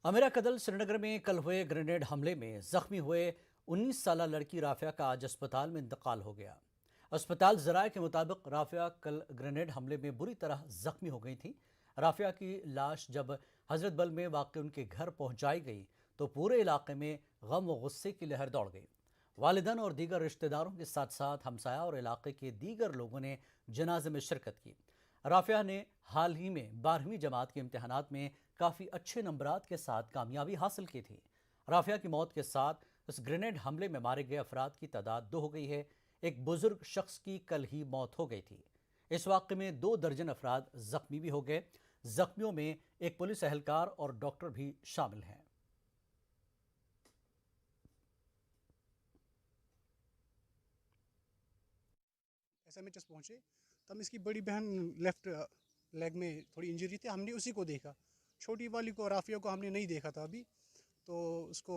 अमेरा कदल श्रीनगर में कल हुए ग्रेनेड हमले में जख्मी हुए 19 साल लड़की राफिया का आज अस्पताल में इंतकाल हो गया। अस्पताल जराये के मुताबिक राफिया कल ग्रेनेड हमले में बुरी तरह जख्मी हो गई थी। राफिया की लाश जब हजरत बल में वाक़ उनके घर पहुंचाई गई तो पूरे इलाके में गम व गुस्से की लहर दौड़ गई। वालिदैन और दीगर रिश्तेदारों के साथ साथ हमसाया और इलाके के दीगर लोगों ने जनाजे में शिरकत की। राफिया ने हाल ही में 12वीं जमात के इम्तहानात में काफ़ी अच्छे नंबरात के साथ कामयाबी हासिल की थी। राफिया की मौत के साथ इस ग्रेनेड हमले में मारे गए अफराद की तादाद 2 हो गई है। एक बुजुर्ग शख्स की कल ही मौत हो गई थी। इस वाक़े में 2 दर्जन अफराद जख्मी भी हो गए। जख्मियों में एक पुलिस एहलकार और डॉक्टर भी शामिल हैं। SMHS पहुँचे तब इसकी बड़ी बहन लेफ्ट लेग में थोड़ी इंजरी थी। हमने उसी को देखा, छोटी वाली को राफिया को हमने नहीं देखा था अभी, तो उसको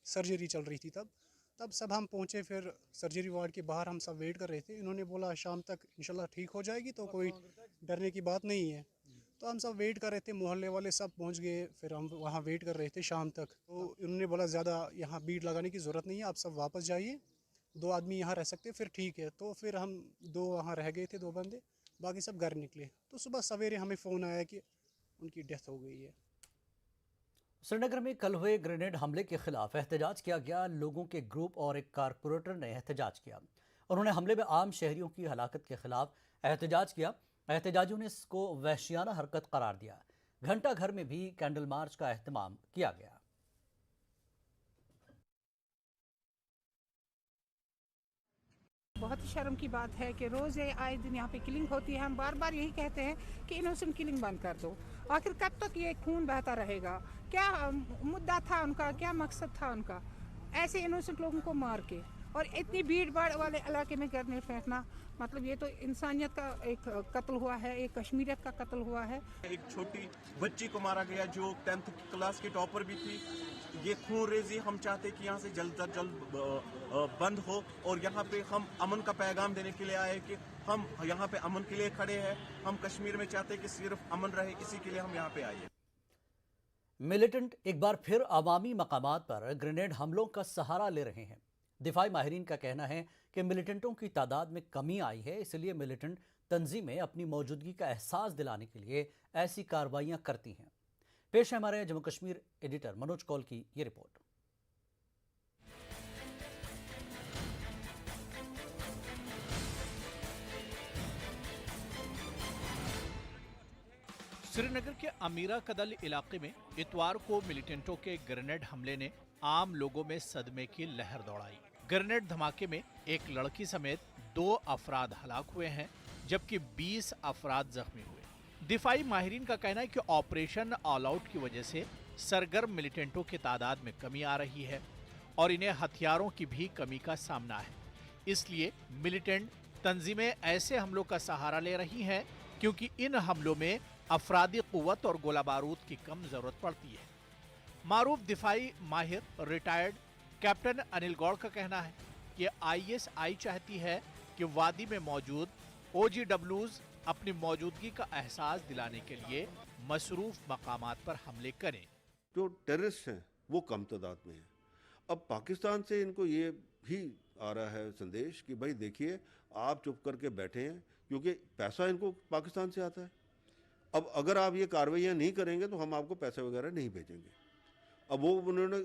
सर्जरी चल रही थी तब सब हम पहुँचे। फिर सर्जरी वार्ड के बाहर हम सब वेट कर रहे थे। इन्होंने बोला शाम तक इंशाल्लाह ठीक हो जाएगी, तो कोई डरने की बात नहीं है। तो हम सब वेट कर रहे थे, मोहल्ले वाले सब पहुँच गए। फिर हम वहाँ वेट कर रहे थे शाम तक। तो इन्होंने बोला ज़्यादा यहाँ भीड़ लगाने की ज़रूरत नहीं है, आप सब वापस जाइए, 2 आदमी यहाँ रह सकते, फिर ठीक है। तो फिर हम 2 वहाँ रह गए थे, 2 बंदे, बाकी सब घर निकले। तो सुबह सवेरे हमें फ़ोन आया कि उनकी डेथ हो गई है। श्रीनगर में कल हुए ग्रेनेड हमले के खिलाफ एहतजाज किया गया। लोगों के ग्रुप और एक कारपोरेटर ने एहतजाज किया। उन्होंने हमले में आम शहरियों की हलाकत के खिलाफ एहतजाज किया। एहतजाजियों ने इसको वहशियाना हरकत करार दिया। घंटा घर में भी कैंडल मार्च का एहतमाम किया गया। बहुत ही शर्म की बात है कि रोज़ ये आए दिन यहाँ पे किलिंग होती है। हम बार बार यही कहते हैं कि इनोसेंट किलिंग बंद कर दो। आखिर कब तक ये खून बहता रहेगा? क्या मुद्दा था उनका, क्या मकसद था उनका ऐसे इनोसेंट लोगों को मार के और इतनी भीड़ भाड़ वाले इलाके में ग्रेनेड फेंकना? मतलब ये तो इंसानियत का एक कत्ल हुआ है, एक कश्मीरियत का कत्ल हुआ है। एक छोटी बच्ची को मारा गया जो 10th क्लास की टॉपर भी थी। ये खून रेजी हम चाहते कि यहाँ से जल्द से जल्द बंद हो, और यहाँ पे हम अमन का पैगाम देने के लिए आए कि हम यहाँ पे अमन के लिए खड़े हैं। हम कश्मीर में चाहते कि सिर्फ अमन रहे, इसी के लिए हम यहाँ पे आए। मिलिटेंट एक बार फिर अवामी मकामात पर ग्रेनेड हमलों का सहारा ले रहे हैं। दिफाई माहिरीन का कहना है कि मिलिटेंटों की तादाद में कमी आई है, इसलिए मिलिटेंट तंजीमें अपनी मौजूदगी का एहसास दिलाने के लिए ऐसी कार्रवाइयां करती हैं। पेश है हमारे जम्मू कश्मीर एडिटर मनोज कौल की ये रिपोर्ट। श्रीनगर के अमीरा कदल इलाके में इतवार को मिलिटेंटों के ग्रेनेड हमले ने आम लोगों में सदमे की लहर दौड़ाई। ग्रेनेड धमाके में एक लड़की समेत 2 अफराद हलाक हुए हैं, जबकि 20 अफराद जख्मी हुए। दिफाई माहिरीन का कहना है कि ऑपरेशन ऑल आउट की वजह से सरगर्म मिलिटेंटों की तादाद में कमी आ रही है और इन्हें हथियारों की भी कमी का सामना है। इसलिए मिलिटेंट तंजीमें ऐसे हमलों का सहारा ले रही हैं क्योंकि इन हमलों में अफरादी कुव्वत और गोला बारूद की कम जरूरत पड़ती है। मारूफ दिफाई माहिर रिटायर्ड कैप्टन अनिल गौड़ का कहना है कि ISI चाहती है कि वादी में मौजूद OGWs अपनी मौजूदगी का एहसास दिलाने के लिए मसरूफ मकामात पर हमले करें। जो टेररिस्ट हैं वो कम तादाद में हैं। अब पाकिस्तान से इनको ये भी आ रहा है संदेश कि भाई देखिए, आप चुप करके बैठे हैं क्योंकि पैसा इनको पाकिस्तान से आता है। अब अगर आप ये कार्रवाइयाँ नहीं करेंगे तो हम आपको पैसे वगैरह नहीं भेजेंगे। अब वो उन्होंने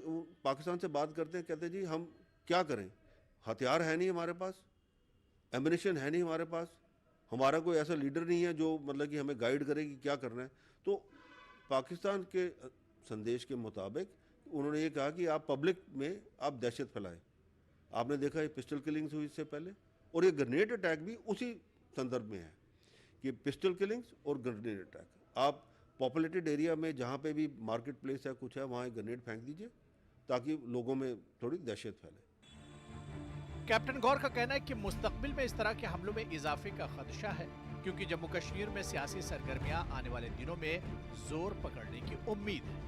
पाकिस्तान से बात करते हैं, कहते हैं जी हम क्या करें, हथियार है नहीं हमारे पास, एम्युनिशन है नहीं हमारे पास, हमारा कोई ऐसा लीडर नहीं है जो मतलब कि हमें गाइड करे कि क्या करना है। तो पाकिस्तान के संदेश के मुताबिक उन्होंने ये कहा कि आप पब्लिक में आप दहशत फैलाएं। आपने देखा ये पिस्टल किलिंग्स हुई इससे पहले, और ये ग्रेनेड अटैक भी उसी संदर्भ में है कि पिस्टल किलिंग्स और ग्रेनेड अटैक। आप पॉपुलेटेड एरिया में जहाँ पे भी मार्केट प्लेस है, कुछ है, वहाँ ग्रेनेड फेंक दीजिए ताकि लोगों में थोड़ी दहशत फैले। कैप्टन गौर का कहना है कि मुस्तकबिल में इस तरह के हमलों में इजाफे का खदशा है क्योंकि जम्मू कश्मीर में सियासी सरगर्मियां आने वाले दिनों में जोर पकड़ने की उम्मीद है।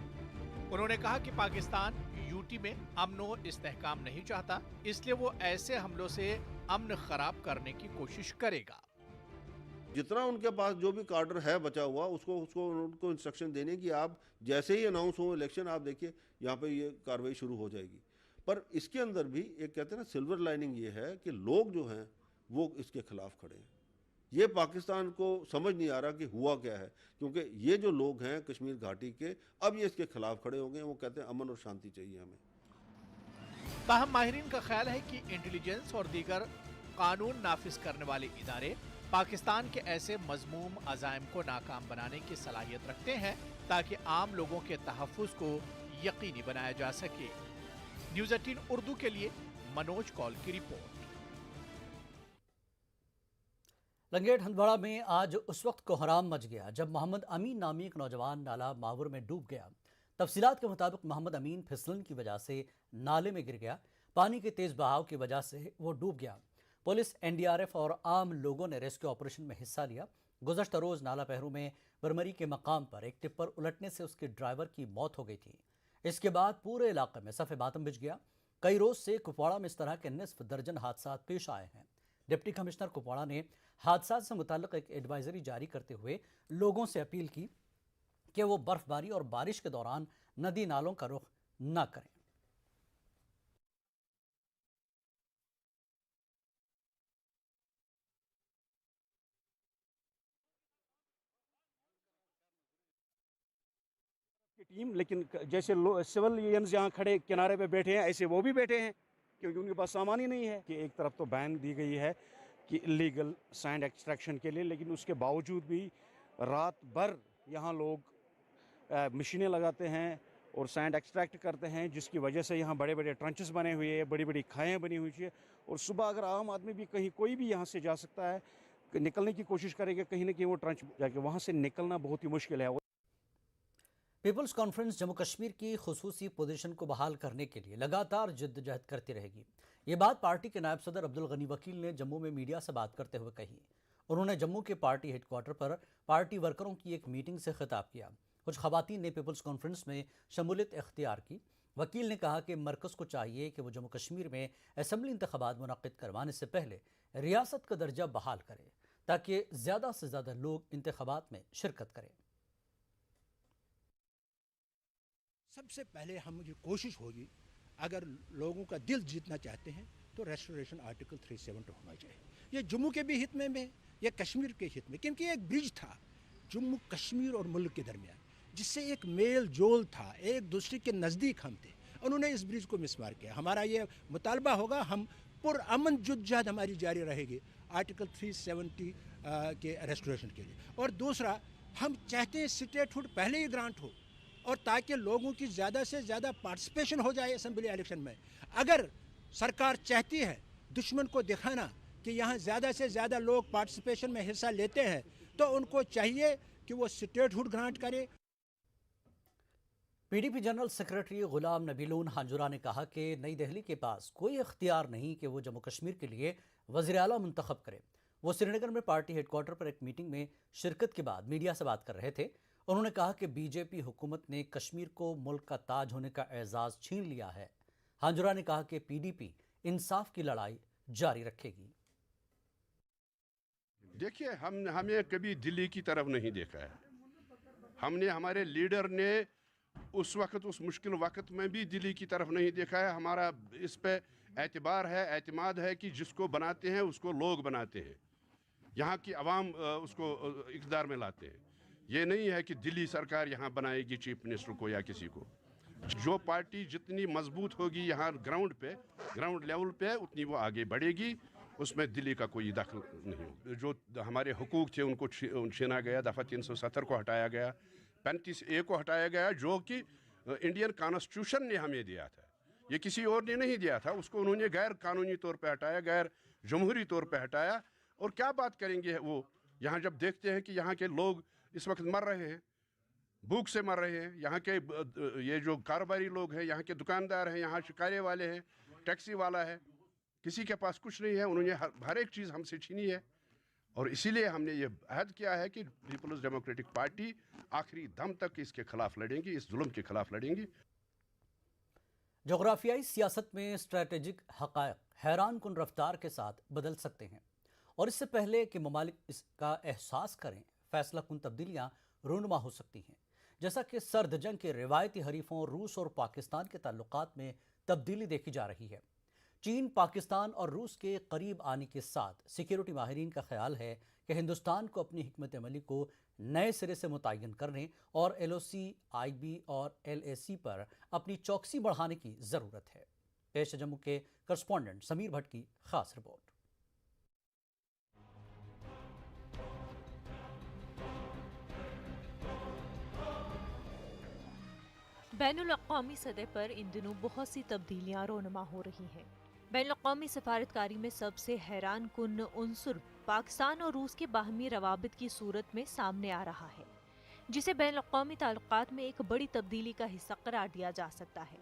उन्होंने कहा कि पाकिस्तान यूटी में अमनो इस्तेहकाम नहीं चाहता, इसलिए वो ऐसे हमलों से अमन खराब करने की कोशिश करेगा। जितना उनके पास जो भी कार्डर है बचा हुआ उसको उनको इंस्ट्रक्शन देने की, आप जैसे ही अनाउंस हो इलेक्शन, आप देखिए यहाँ पे ये कार्रवाई शुरू हो जाएगी। पर इसके अंदर भी एक कहते हैं ना सिल्वर लाइनिंग ये है कि लोग जो हैं वो इसके खिलाफ खड़े हैं। ये पाकिस्तान को समझ नहीं आ रहा कि हुआ क्या है, क्योंकि ये जो लोग हैं कश्मीर घाटी के, अब ये इसके खिलाफ खड़े हो गए। वो कहते हैं अमन और शांति चाहिए हमें। ताहम माहिरीन का ख्याल है कि इंटेलिजेंस और दीगर कानून नाफिज करने वाले इदारे पाकिस्तान के ऐसे मजमूम अज़ाइम को नाकाम बनाने की सलाहियत रखते हैं ताकि आम लोगों के तहफ़्फ़ुज़ को यकीनी बनाया जा सके। न्यूज़ 18 उर्दू के लिए मनोज कौल की रिपोर्ट। लंगेट हंदवाड़ा में आज उस वक्त कोहराम मच गया जब मोहम्मद अमीन नामी एक नौजवान नाला मावुर में डूब गया। तफसीलात के मुताबिक मोहम्मद अमीन फिसलन की वजह से नाले में गिर गया। पानी के तेज बहाव की वजह से वो डूब गया। पुलिस, एनडीआरएफ और आम लोगों ने रेस्क्यू ऑपरेशन में हिस्सा लिया। गुज़श्ता रोज नाला पहरू में बरमरी के मकाम पर एक टिप्पर उलटने से उसके ड्राइवर की मौत हो गई थी। इसके बाद पूरे इलाके में सफ़े मातम बिछ गया। कई रोज से कुपवाड़ा में इस तरह के निस्फ दर्जन हादसा पेश आए हैं। डिप्टी कमिश्नर कुपवाड़ा ने हादसा से मुताल्लिक एक एडवाइजरी जारी करते हुए लोगों से अपील की कि वो बर्फबारी और बारिश के दौरान नदी नालों का रुख न करें। टीम, लेकिन जैसे सिविलियंस यहाँ खड़े किनारे पे बैठे हैं ऐसे वो भी बैठे हैं, क्योंकि उनके पास सामान ही नहीं है। कि एक तरफ तो बैन दी गई है कि इलीगल सैंड एक्सट्रैक्शन के लिए, लेकिन उसके बावजूद भी रात भर यहाँ लोग मशीनें लगाते हैं और सैंड एक्सट्रैक्ट करते हैं, जिसकी वजह से यहाँ बड़े बड़े ट्रंचेस बने हुए हैं, बड़ी बड़ी खाएँ बनी हुई है। और सुबह अगर आम आदमी भी कहीं कोई भी यहाँ से जा सकता है, निकलने की कोशिश करेगा, कहीं ना कहीं वो ट्रंच जाके वहाँ से निकलना बहुत ही मुश्किल है। पीपल्स कॉन्फ्रेंस जम्मू कश्मीर की खुसूसी पोजीशन को बहाल करने के लिए लगातार जिद्दजहद करती रहेगी। ये बात पार्टी के नायब सदर अब्दुल गनी वकील ने जम्मू में मीडिया से बात करते हुए कही। उन्होंने जम्मू के पार्टी हेडक्वार्टर पर पार्टी वर्करों की एक मीटिंग से खिताब किया। कुछ खवातीन ने पीपल्स कॉन्फ्रेंस में शमूलियत इख्तियार की। वकील ने कहा कि मरकज़ को चाहिए कि वो जम्मू कश्मीर में असम्बली इंतखाबात मुनक़्क़िद करवाने से पहले रियासत का दर्जा बहाल करे ताकि ज़्यादा से ज़्यादा लोग इंतखाबात में शिरकत करें। सबसे पहले हमारी कोशिश होगी, अगर लोगों का दिल जीतना चाहते हैं तो रेस्टोरेशन आर्टिकल 370 होना चाहिए। ये जम्मू के भी हित में है, ये कश्मीर के हित में, क्योंकि एक ब्रिज था जम्मू कश्मीर और मुल्क के दरमियान, जिससे एक मेल जोल था, एक दूसरे के नज़दीक हम थे। उन्होंने इस ब्रिज को मिसमार किया। हमारा ये मुतालबा होगा, हम पुरअमन जुद्दजहद हमारी जारी रहेगी आर्टिकल 370 के रेस्टोरेशन के लिए। और दूसरा, हम चाहते हैं स्टेटहुड पहले ही ग्रांट हो, और ताकि लोगों की ज़्यादा से ज़्यादा पार्टिसिपेशन हो जाए असेंबली इलेक्शन में। अगर सरकार चाहती है दुश्मन को दिखाना कि यहाँ ज़्यादा से ज़्यादा लोग पार्टिसिपेशन में हिस्सा लेते हैं, तो उनको चाहिए कि वो स्टेटहुड ग्रांट करे। PDP general secretary Ghulam Nabi लून हांजुरा ने कहा कि नई दिल्ली के पास कोई इख्तियार नहीं कि वो जम्मू कश्मीर के लिए वज़ीर आला मुंतखब करे। वो श्रीनगर में पार्टी हेडक्वार्टर पर एक मीटिंग में शिरकत के बाद मीडिया से बात कर रहे थे। उन्होंने कहा कि बीजेपी हुकूमत ने कश्मीर को मुल्क का ताज होने का एजाज छीन लिया है। हांजुरा ने कहा कि पीडीपी इंसाफ की लड़ाई जारी रखेगी। देखिए, हमें कभी दिल्ली की तरफ नहीं देखा है। हमने, हमारे लीडर ने उस वक्त, उस मुश्किल वक्त में भी दिल्ली की तरफ नहीं देखा है। हमारा इस पे एतबार है, एतमाद है कि जिसको बनाते हैं उसको लोग बनाते हैं, यहाँ की आवाम उसको इक़्तिदार में लाते हैं। ये नहीं है कि दिल्ली सरकार यहाँ बनाएगी चीफ मिनिस्टर को या किसी को। जो पार्टी जितनी मजबूत होगी यहाँ ग्राउंड लेवल पे, उतनी वो आगे बढ़ेगी। उसमें दिल्ली का कोई दखल नहीं हो। जो हमारे हुकूक थे उनको छीना गया, दफ़ा 370 को हटाया गया, 35A को हटाया गया, जो कि इंडियन कॉन्स्टिट्यूशन ने हमें दिया था। ये किसी और ने नहीं दिया था। उसको उन्होंने गैर कानूनी तौर पे हटाया, गैर जमहूरी तौर पे हटाया। और क्या बात करेंगे वो, यहाँ जब देखते हैं कि यहाँ के लोग इस वक्त मर रहे हैं, भूख से मर रहे हैं। यहाँ के ये जो कारोबारी लोग हैं, यहाँ के दुकानदार हैं, यहाँ शिकारे वाले हैं, टैक्सी वाला है, किसी के पास कुछ नहीं है। उन्होंने हर एक चीज़ हमसे छीनी है। और इसीलिए हमने ये अहद किया है कि पीपल्स डेमोक्रेटिक पार्टी आखिरी दम तक इसके खिलाफ लड़ेंगी, इस जुल्म के खिलाफ लड़ेंगी। जोग्राफियाई सियासत में स्ट्रैटेजिक हक़ाइक़ हैरान कुन रफ्तार के साथ बदल सकते हैं और इससे पहले कि ममालिक इसका एहसास करें, फैसला कुन तब्दीलियाँ रूनुमा हो सकती हैं, जैसा कि सर्द जंग के रिवायती हरीफों रूस और पाकिस्तान के ताल्लुकात में तब्दीली देखी जा रही है। चीन, पाकिस्तान और रूस के करीब आने के साथ सिक्योरिटी माहिरीन का ख्याल है कि हिंदुस्तान को अपनी हिकमत अमली को नए सिरे से मुतय्यन करने और LOC, IB और LAC पर अपनी चौकसी बढ़ाने की ज़रूरत है। पेश जम्मू के करस्पॉन्डेंट समीर भट्ट की खास रिपोर्ट। बैनुल-अक़वामी सतह पर इन दिनों बहुत सी तब्दीलियां रोनुमा हो रही हैं। बैनुल-अक़वामी सफारतकारी में सबसे हैरान कुन उन्सुर पाकिस्तान और रूस के बाहमी रवाबित की सूरत में सामने आ रहा है, जिसे बैनुल-अक़वामी ताल्लुकात में एक बड़ी तब्दीली का हिस्सा करार दिया जा सकता है।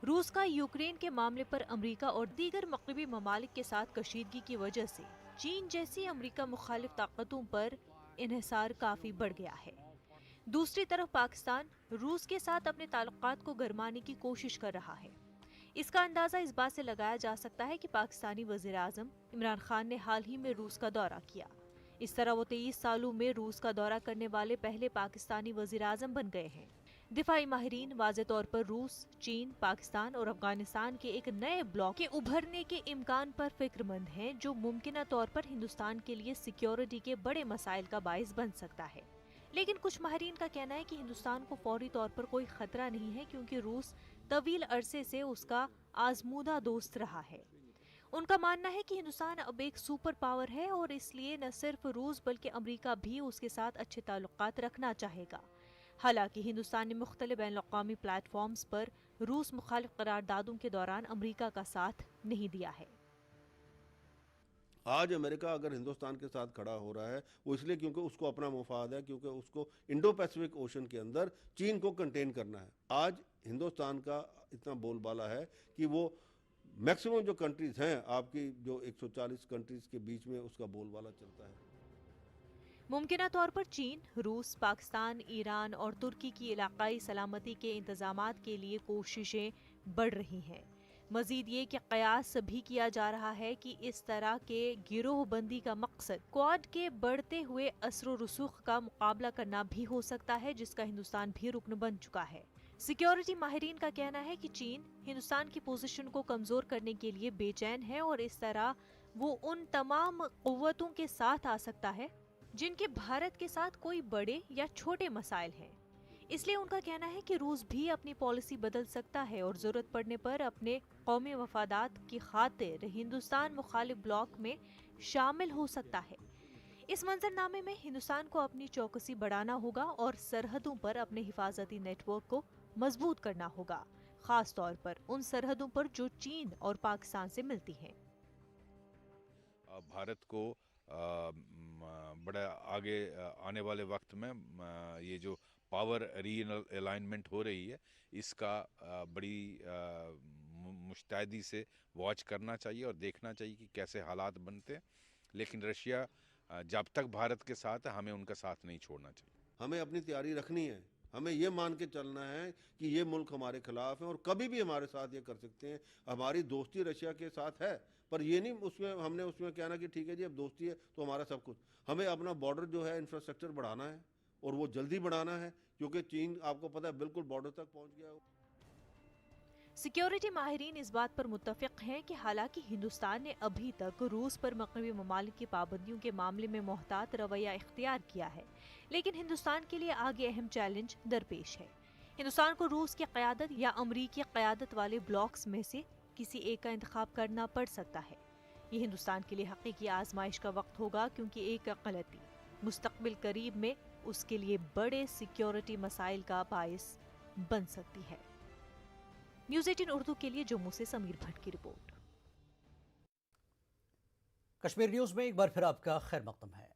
रूस का यूक्रेन के मामले पर अमरीका और दीगर मग़रिबी ममालिक के साथ कशीदगी की वजह से चीन जैसी अमरीका मुखालिफ ताकतों पर इन्हिसार काफ़ी बढ़ गया है। दूसरी तरफ पाकिस्तान रूस के साथ अपने ताल्लुकात को गरमाने की कोशिश कर रहा है। इसका अंदाज़ा इस बात से लगाया जा सकता है कि पाकिस्तानी वज़ीर-ए-आज़म इमरान खान ने हाल ही में रूस का दौरा किया। इस तरह वो 23 सालों में रूस का दौरा करने वाले पहले पाकिस्तानी वज़ीर-ए-आज़म बन गए हैं। दिफाई माहिरीन वाज़े तौर पर रूस, चीन, पाकिस्तान और अफगानिस्तान के एक नए ब्लॉक के उभरने के इम्कान पर फिक्रमंद हैं, जो मुमकिना तौर पर हिंदुस्तान के लिए सिक्योरिटी के बड़े मसाइल का बाइस बन सकता है। लेकिन कुछ माहिरीन का कहना है कि हिंदुस्तान को फौरी तौर पर कोई खतरा नहीं है, क्योंकि रूस तवील अरसे से उसका आजमूदा दोस्त रहा है। उनका मानना है कि हिंदुस्तान अब एक सुपर पावर है और इसलिए न सिर्फ रूस बल्कि अमरीका भी उसके साथ अच्छे ताल्लुकात रखना चाहेगा। हालांकि हिंदुस्तान ने मुख्तलिफ बैनुल-अक़वामी प्लेटफॉर्म्स पर रूस मुखालिफ करारदादों के दौरान अमरीका का साथ नहीं दिया है। आज अमेरिका अगर हिंदुस्तान के साथ खड़ा हो रहा है वो इसलिए क्योंकि उसको अपना मुफाद है, क्योंकि उसको इंडो पैसिफिक ओशन के अंदर चीन को कंटेन करना है। आज हिंदुस्तान का इतना बोलबाला है कि वो मैक्सिमम जो कंट्रीज़ हैं आपकी, जो 140 कंट्रीज़ के बीच में उसका बोलबाला चलता है। मुमकिना तौर पर चीन, रूस, पाकिस्तान, ईरान और तुर्की की इलाकाई सलामती के इंतजामात के लिए कोशिशें बढ़ रही हैं। मजीद ये कि कयास भी किया जा रहा है कि इस तरह के गिरोहबंदी का मकसद क्वाड के बढ़ते हुए असर व रसूख का मुकाबला करना भी हो सकता है, जिसका हिंदुस्तान भी रुकन बन चुका है। सिक्योरिटी माहिरीन का कहना है कि चीन हिंदुस्तान की पोजीशन को कमजोर करने के लिए बेचैन है और इस तरह वो उन तमाम कुव्वतों के साथ आ सकता है जिनके भारत के साथ कोई बड़े या छोटे मसाइल हैं। इसलिए उनका कहना है कि रूस भी अपनी पॉलिसी बदल सकता है और जरूरत पड़ने पर अपने कौमी वफादात की खातिर हिंदुस्तान मुखालिफ ब्लॉक में शामिल हो सकता है। इस मंजरनामे में हिंदुस्तान को अपनी चौकसी बढ़ाना होगा और सरहदों पर अपने हिफाजती नेटवर्क को मजबूत करना होगा, खास तौर पर उन सरहदों पर जो चीन और पाकिस्तान से मिलती हैं। भारत को बड़ा आगे आने वाले वक्त में ये जो पावर री अलाइनमेंट हो रही है, इसका बड़ी मुस्तैदी से वॉच करना चाहिए और देखना चाहिए कि कैसे हालात बनते हैं। लेकिन रशिया जब तक भारत के साथ है, हमें उनका साथ नहीं छोड़ना चाहिए। हमें अपनी तैयारी रखनी है, हमें ये मान के चलना है कि ये मुल्क हमारे खिलाफ है और कभी भी हमारे साथ ये कर सकते हैं। हमारी दोस्ती रशिया के साथ है, पर ये नहीं उसमें हमने उसमें कहना कि ठीक है जी अब दोस्ती है तो हमारा सब कुछ। हमें अपना बॉर्डर जो है इंफ्रास्ट्रक्चर बढ़ाना है और वो जल्दी बढ़ाना है, क्योंकि चीन आपको पता है बिल्कुल बॉर्डर तक पहुंच गया है। सिक्योरिटी माहिरीन इस बात पर मुत्तफिक हैं कि हालांकि हिंदुस्तान ने अभी तक रूस पर मग़रिबी ममालिक की पाबंदियों के मामले में मोहतात रवैया इख्तियार किया है, लेकिन हिंदुस्तान के लिए आगे अहम चैलेंज दरपेश है। हिंदुस्तान को रूस की क़यादत या अमरीकी क़यादत वाले ब्लॉक्स में से किसी एक का इंतखाब करना पड़ सकता है। ये हिंदुस्तान के लिए हकीकी आजमाइश का वक्त होगा, क्योंकि एक गलती मुस्तक़बिल करीब में उसके लिए बड़े सिक्योरिटी मसाइल का बाइस बन सकती है। न्यूज़ 18 उर्दू के लिए जम्मू से समीर भट्ट की रिपोर्ट। कश्मीर न्यूज़ में एक बार फिर आपका खैर मकदम है।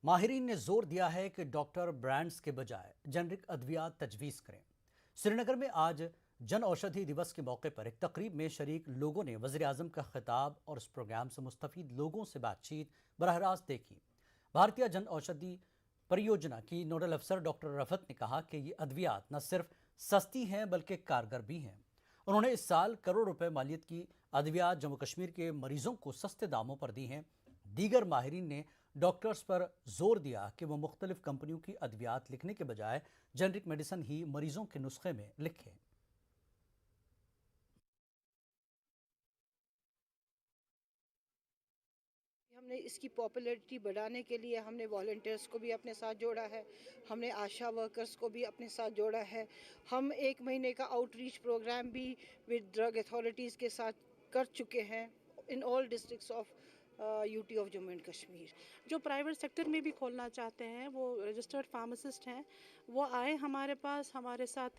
माहिरीन ने जोर दिया है कि डॉक्टर ब्रांड्स के बजाय जेनरिक अद्वियात तजवीज़ करें। श्रीनगर में आज जन औषधि दिवस के मौके पर एक तकरीब में शरीक लोगों ने वज़ीर आज़म का खिताब और इस प्रोग्राम से मुस्तफ़ीद लोगों से बातचीत बराह रास्त देखी। भारतीय जन औषधि परियोजना की नोडल अफसर डॉक्टर रफत ने कहा कि ये अद्वियात न सिर्फ सस्ती हैं बल्कि कारगर भी हैं। उन्होंने इस साल करोड़ रुपए मालियत की अद्वियात जम्मू कश्मीर के मरीजों को सस्ते दामों पर दी हैं। दीगर माहिरीन ने डॉक्टर्स पर जोर दिया कि वो मुख्तलिफ कंपनियों की अद्वियात लिखने के बजाय जेनरिक मेडिसिन ही मरीजों के नुस्खे में लिखें। हमने इसकी पॉपुलैरिटी बढ़ाने के लिए हमने वॉलंटियर्स को भी अपने साथ जोड़ा है, हमने आशा वर्कर्स को भी अपने साथ जोड़ा है। हम 1 महीने का आउटरीच प्रोग्राम भी विद ड्रग अथॉरिटीज़ के साथ कर चुके हैं in all districts of UT of Jammu and Kashmir. जो प्राइवेट सेक्टर में भी खोलना चाहते हैं वो रजिस्टर्ड फार्मासिस्ट हैं, वो आए हमारे पास, हमारे साथ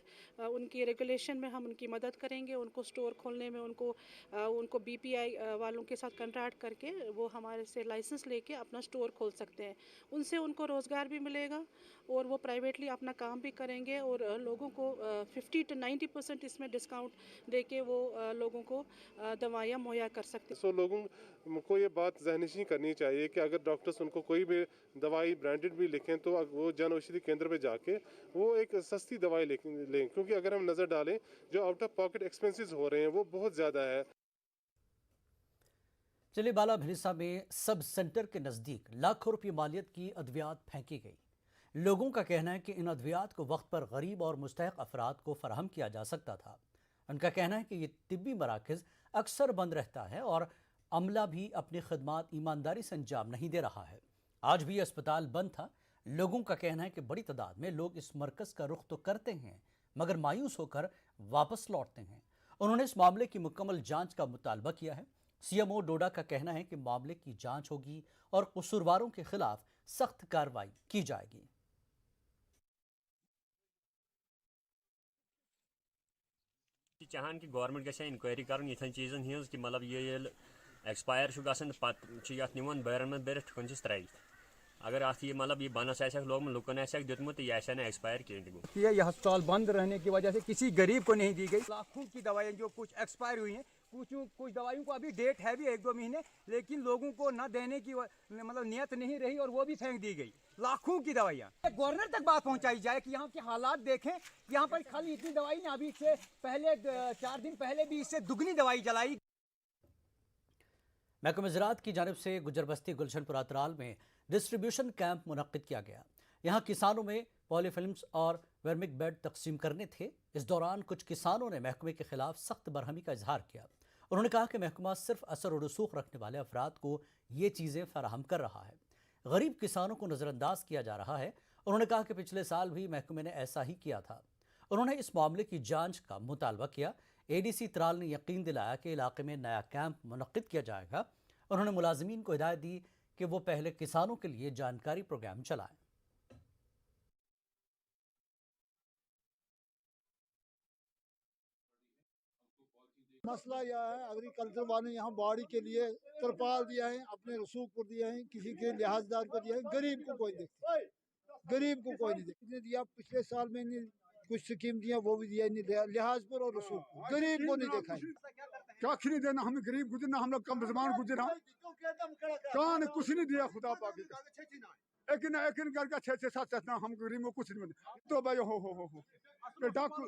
उनकी रेगुलेशन में हम उनकी मदद करेंगे, उनको स्टोर खोलने में उनको बीपीआई वालों के साथ कॉन्ट्रैक्ट करके वो हमारे से लाइसेंस लेके अपना स्टोर खोल सकते हैं। उनसे उनको रोज़गार भी मिलेगा और वो प्राइवेटली अपना काम भी करेंगे और लोगों को 50 to 90% इसमें डिस्काउंट देके वो लोगों को दवाइयाँ मुहैया कर सकते हैं। सो लोगों को ये बात ज़हननशीं करनी चाहिए कि अगर डॉक्टर्स उनको कोई भी दवाई ब्रांडेड भी लिखें तो वो जन औषधि केंद्र पे जाके वो एक सस्ती दवाई लें, क्योंकि अगर हम नज़र डालें जो आउट ऑफ पॉकेट एक्सपेंसेस हो रहे हैं वो बहुत ज़्यादा है। चलिए, बाला भिरिसा में सब सेंटर के नज़दीक लाखों रुपये मालियत की अद्वियात फेंकी गई। लोगों का कहना है कि इन अद्वियात को वक्त पर गरीब और मुस्तहक अफराद को फराहम किया जा सकता था। उनका कहना है कि ये तिब्बी मराकज़ अक्सर बंद रहता है और अमला भी अपनी खदमात ईमानदारी से अंजाम नहीं दे रहा है। आज भी अस्पताल बंद था। लोगों का कहना है कि बड़ी तादाद में लोग इस मरकज़ का रुख तो करते हैं मगर मायूस होकर वापस लौटते हैं। उन्होंने इस मामले की मुकम्मल जांच का मुतालबा किया है। सीएमओ डोडा का कहना है कि मामले की जांच होगी और कसूरवारों के खिलाफ सख्त कार्रवाई की जाएगी। चाहान कि गवर्नमेंट गैसे इंक्वायरी कर इन चीज़न हज कि मतलब ये एक्सपायर गसान पे निवान बैरन में बेरित कन त्राइट अगर अत ये मतलब ये बनस लोग लुकन दुतमुत यह एक्सपायर किया। ये अस्पताल बंद रहने की वजह से किसी गरीब को नहीं दी गई। लाखों की दवाइयाँ जो कुछ एक्सपायर हुई हैं, कुछ दवाइयों को अभी डेट है भी 1-2 महीने, लेकिन लोगों को न देने की मतलब नियत नहीं रही और वो भी फेंक दी गई। लाखों की दवाइयाँ गवर्नर तक बात पहुंचाई जाए कि यहाँ के हालात देखें। यहाँ पर खाली इतनी दवाई नहीं, अभी इससे पहले 4 दिन पहले भी इससे दुगनी दवाई जलाई। महकमा ज़राअत की जानिब से गुजरबस्ती गुलशनपुरा अतराल में डिस्ट्रीब्यूशन कैंप मुनक्किद किया गया। यहाँ किसानों में पॉलीफिल्म्स और वर्मिक बेड तकसीम करने थे। इस दौरान कुछ किसानों ने महकमे के खिलाफ सख्त बरहमी का इजहार किया। उन्होंने कहा कि महकमा सिर्फ असर और रसूख रखने वाले अफराद को ये चीज़ें फराहम कर रहा है, गरीब किसानों को नज़रअंदाज किया जा रहा है। उन्होंने कहा कि पिछले साल भी महकमे ने ऐसा ही किया था। उन्होंने इस मामले की जांच का मुतालबा किया। एडीसी त्राल ने यकीन दिलाया कि इलाके में नया कैंप मुनक्किद किया जाएगा। उन्होंने मुलाजिमीन को हिदायत दी कि वो पहले किसानों के लिए जानकारी प्रोग्राम चलाएं। मसला यह है, एग्रीकल्चर वाले यहाँ बाड़ी के लिए तरपाल दिया है, अपने रसूख को दिया है, किसी के लिहाजदार को दिया है, गरीब को कोई देखता, गरीब को कोई नहीं देखता। दिया पिछले साल में कुछ स्कीम दिया, वो भी दिया नहीं, लिहाज पर और रसूख, गरीब को नहीं देखा है। क्या नहीं देना, हमें गरीब गुजरना, हम लोग कम जमान गुजरा, कहाँ ने कुछ नहीं दिया खुदा पाकी का। एक घर का 6-7 हम गरीब को कुछ नहीं मिला। तो भाई हो डाकू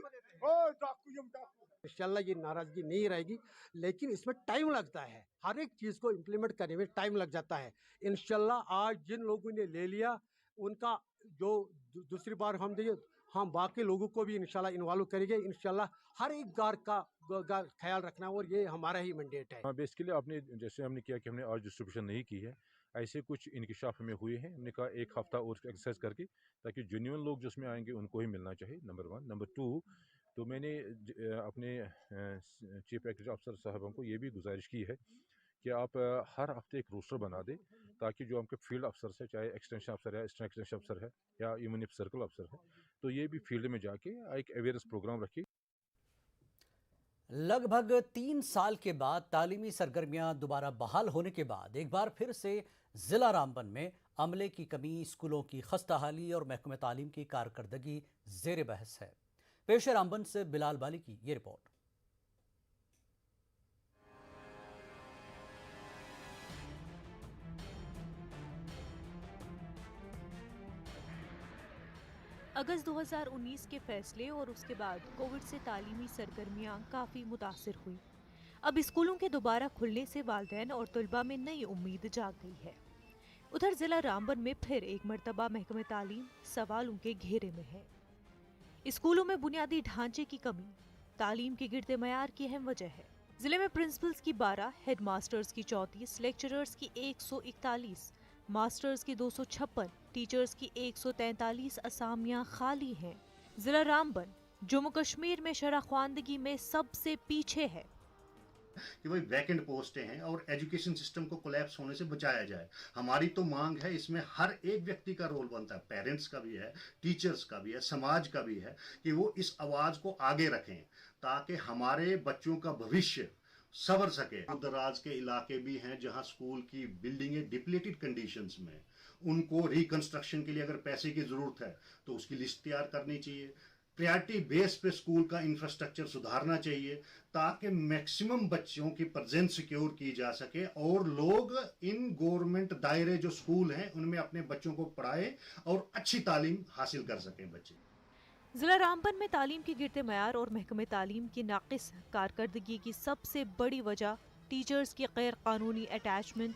इंशाल्लाह ये नाराजगी नहीं रहेगी, लेकिन इसमें टाइम लगता है। हर एक चीज़ को इम्प्लीमेंट करने में टाइम लग जाता है। इंशाल्लाह आज जिन लोगों ने ले लिया उनका जो दूसरी बार हम बाकी लोगों को भी इंशाल्लाह इन्वॉल्व करेंगे। इंशाल्लाह हर एक गार का ख्याल रखना और ये हमारा ही मैंडेट है। बेसिकली आपने जैसे हमने किया कि हमने आज डिस्ट्रीब्यूशन नहीं की है, ऐसे कुछ इंकिशाफ हमें हुए हैं। हमने कहा 1 हफ्ता और एक्सरसाइज करके, ताकि जेन्युइन लोग जिसमें आएंगे उनको ही मिलना चाहिए, नंबर 1। नंबर 2, तो मैंने अपने चीफ एग्जीक्यूटिव अफसर साहबों को ये भी गुजारिश की है कि आप हर हफ्ते एक रोस्टर बना दें, ताकि जो आपके फील्ड अफसर है, चाहे एक्सटेंशन अफसर है, ईस्टर्न एक्सटेंशन अफसर है या इम्यूनिप सर्कल अफसर है, तो ये भी फील्ड में जाके एक अवेयरनेस प्रोग्राम रखें। लगभग 3 साल के बाद तालीमी सरगर्मियां दोबारा बहाल होने के बाद एक बार फिर से जिला रामबन में अमले की कमी, स्कूलों की खस्ताहाली और महकमे तालीम की कारकर्दगी जेर बहस है। पेश रामबन से बिलाल बाली की ये रिपोर्ट। अगस्त 2019 के फैसले और उसके बाद कोविड से तालीमी सरगर्मियां काफ़ी मुतासिर हुई। अब स्कूलों के दोबारा खुलने से वालिदैन और तलबा में नई उम्मीद जाग गई है। उधर जिला रामबन में फिर एक मर्तबा महकमे तालीम सवालों के घेरे में है। स्कूलों में बुनियादी ढांचे की कमी तालीम के गिरते मयार की अहम वजह है। जिले में प्रिंसिपल्स की 12, हेड मास्टर्स की 34, लेक्चरर्स की 141, मास्टर्स की 256, टीचर्स की 143 असामियां खाली हैं। जिला रामबन जम्मू कश्मीर में शरह ख्वानदगी में सबसे पीछे है कि भाई वैकेंट पोस्टें हैं और एजुकेशन सिस्टम को कोलैप्स होने से बचाया जाए। हमारी तो मांग है, इसमें हर एक व्यक्ति का रोल बनता है, पेरेंट्स का भी है, टीचर्स का भी है, समाज का भी है, कि वो इस आवाज को आगे रखें ताकि हमारे बच्चों का भविष्य संवर सके। दराज के इलाके भी हैं जहां स्कूल की बिल्डिंगें डिप्लीटेड कंडीशंस में, उनको रिकंस्ट्रक्शन के लिए अगर पैसे की जरूरत है तो उसकी लिस्ट तैयार करनी चाहिए। प्रायोरिटी बेस पे स्कूल का इंफ्रास्ट्रक्चर सुधारना चाहिए ताकि मैक्सिमम बच्चों की प्रेजेंस सिक्योर की जा सके और लोग इन गवर्नमेंट दायरे जो स्कूल हैं उनमें अपने बच्चों को पढ़ाए और अच्छी तालीम हासिल कर सकें बच्चे। जिला रामबन में तालीम के गिरते मयार और महकमे तालीम की नाकिस कारकर्दगी की सबसे बड़ी वजह टीचर्स की गैर कानूनी अटैचमेंट,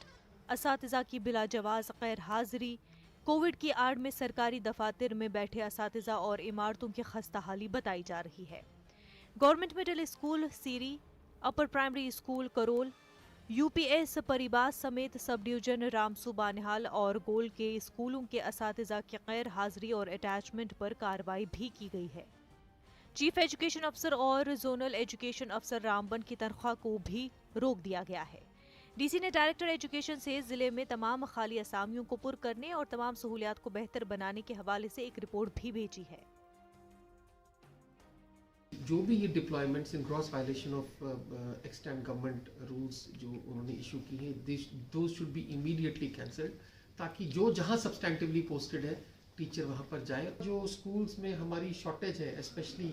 असातिज़ा की बिला जवाज गैर हाजिरी, कोविड की आड़ में सरकारी दफातर में बैठे असातिज़ा और इमारतों की खस्ताहाली बताई जा रही है। Government middle school Siri, upper primary school Karol, UPS Paribas समेत सब डिवीजन रामसू बानिहाल और गोल के स्कूलों के असातिज़ा की गैर हाजिरी और अटैचमेंट पर कार्रवाई भी की गई है। चीफ एजुकेशन अफसर और जोनल एजुकेशन अफसर रामबन की तनख्वाह को भी रोक दिया गया है। डीसी ने डायरेक्टर एजुकेशन से जिले में तमाम खाली असामियों को पुर करने और तमाम सहूलियात को बेहतर बनाने के हवाले से एक रिपोर्ट भी भेजी है। जो भी ये deployments in gross violation of extend government rules जो उन्होंने इशू की है, those should be immediately cancelled, ताकि जो जहां सब्सटेंटिवली पोस्टेड है टीचर वहां पर जाए। जो स्कूल्स में हमारी शॉर्टेज है, specially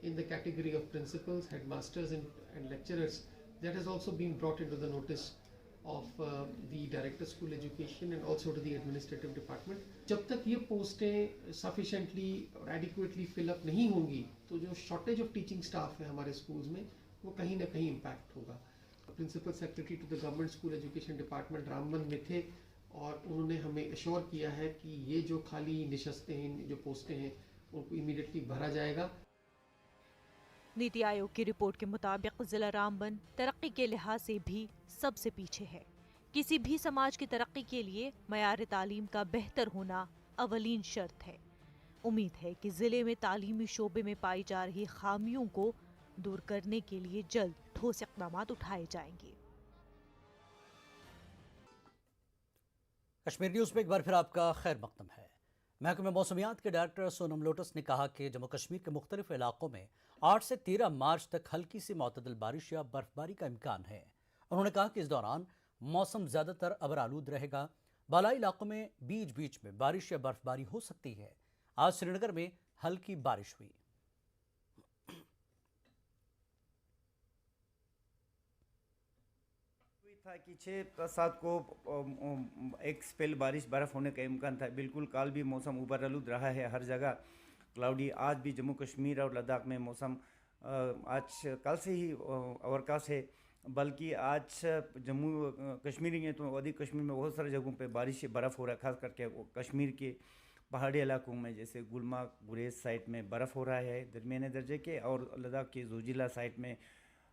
in the category of principles, headmasters and lecturers, that has also been brought into the notice of the Director School Education and also to the Administrative Department. जब तक ये पोस्टें sufficiently और adequately fill up नहीं होंगी तो जो shortage of teaching staff है हमारे schools में वो कहीं ना कहीं impact होगा। Principal Secretary to the Government School Education Department Ramban में थे और उन्होंने हमें assure किया है कि ये जो खाली निशस्तें हैं, जो पोस्टें हैं उनको immediately भरा जाएगा। नीति आयोग की रिपोर्ट के मुताबिक जिला रामबन तरक्की के लिहाज से भी सबसे पीछे है। किसी भी समाज की तरक्की के लिए मयार तालीम का बेहतर होना अवलीन शर्त है। उम्मीद है कि जिले में तालीमी शोबे में पाई जा रही खामियों को दूर करने के लिए जल्द ठोस इक़दाम उठाए जाएंगे। कश्मीर न्यूज़ में एक बार फिर आपका खैर मकदम है। महकमे मौसमियात के डायरेक्टर सोनम लोटस ने कहा कि जम्मू कश्मीर के मुख्तलिफ इलाकों में 8 से 13 मार्च तक हल्की सी मुतदल बारिश या बर्फबारी का इम्कान है। उन्होंने कहा कि इस दौरान मौसम ज़्यादातर अबरालूद रहेगा। बालाई इलाकों में बीच बीच में बारिश या बर्फबारी हो सकती है। आज श्रीनगर में हल्की बारिश हुई। था कि 6-7 को एक स्पेल बारिश बर्फ़ होने का इम्कान था। बिल्कुल कल भी मौसम उबरालूद रहा है, हर जगह क्लाउडी। आज भी जम्मू कश्मीर और लद्दाख में मौसम आज कल से ही ओवरकास्ट है, बल्कि आज जम्मू कश्मीर में तो अधिक कश्मीर में बहुत सारे जगहों पे बारिश बर्फ़ हो रहा है। ख़ास करके कश्मीर के पहाड़ी इलाकों में जैसे गुलमार्ग, गुरेज साइड में बर्फ़ हो रहा है दरमियाने दर्जे के, और लद्दाख के जोजिला साइड में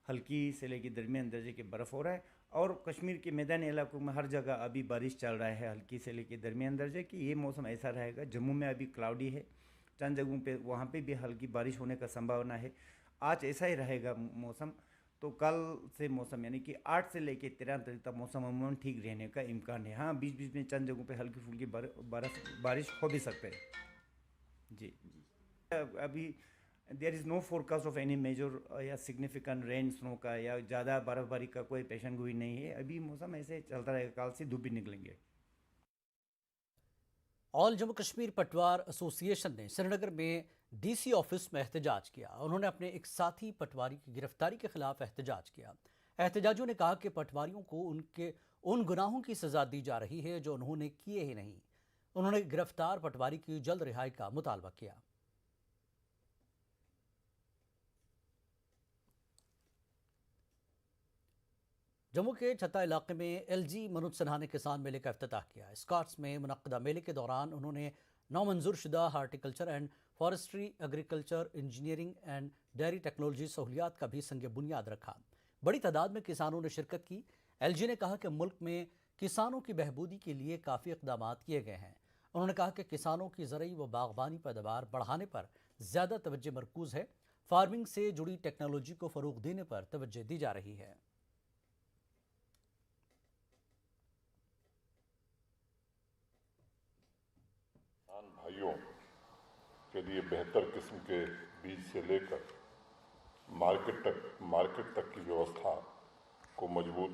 हल्की से लेकर दरमियाने दर्जे के बर्फ़ हो रहा है। और कश्मीर के मैदानी इलाकों में हर जगह अभी बारिश चल रहा है, हल्की से लेकर दरमियाने दर्जे की। ये मौसम ऐसा रहेगा। जम्मू में अभी क्लाउडी है, चंद जगहों पे वहाँ पे भी हल्की बारिश होने का संभावना है। आज ऐसा ही रहेगा मौसम। तो कल से मौसम यानी कि 8 से लेकर 13 तारीख तक मौसम अमूमन ठीक रहने का इम्कान है। हाँ, बीच बीच में चंद जगहों पे हल्की फुल्की बारिश हो भी सकते हैं जी। अभी there is no forecast of any major या सिग्निफिकेंट रेन स्नो का या ज़्यादा बर्फबारी का कोई पेशन गोई नहीं है। अभी मौसम ऐसे चलता रहेगा, कल से धूप भी निकलेंगे। ऑल जम्मू कश्मीर पटवार एसोसिएशन ने श्रीनगर में डीसी ऑफिस में एहतजाज किया। उन्होंने अपने एक साथी पटवारी की गिरफ्तारी के खिलाफ एहतजाज किया। एहतजाजियों ने कहा कि पटवारियों को उनके उन गुनाहों की सजा दी जा रही है जो उन्होंने किए ही नहीं। उन्होंने गिरफ्तार पटवारी की जल्द रिहाई का मुतालबा किया। जम्मू के छत्ता इलाके में एलजी मनोज सिन्हा ने किसान मेले का इफ्तिताह किया। स्कॉट्स में मुनक्किदा मेले के दौरान उन्होंने नामंजूरशुदा horticulture and forestry, agriculture, engineering and dairy technology सहूलियात का भी संग बुनियाद रखा। बड़ी तादाद में किसानों ने शिरकत की। एलजी ने कहा कि मुल्क में किसानों की बहबूदी के लिए काफ़ी इक़दाम किए गए हैं। उन्होंने कहा कि किसानों की ज़रई व बागबानी पैदावार बढ़ाने पर ज़्यादा तवज्जो मरकूज़ है। फार्मिंग से जुड़ी टेक्नोलॉजी को फ़रोग देने पर तवज्जो दी जा रही है। किसान भाइयों के लिए बेहतर किस्म के बीज से लेकर मार्केट तक की व्यवस्था को मजबूत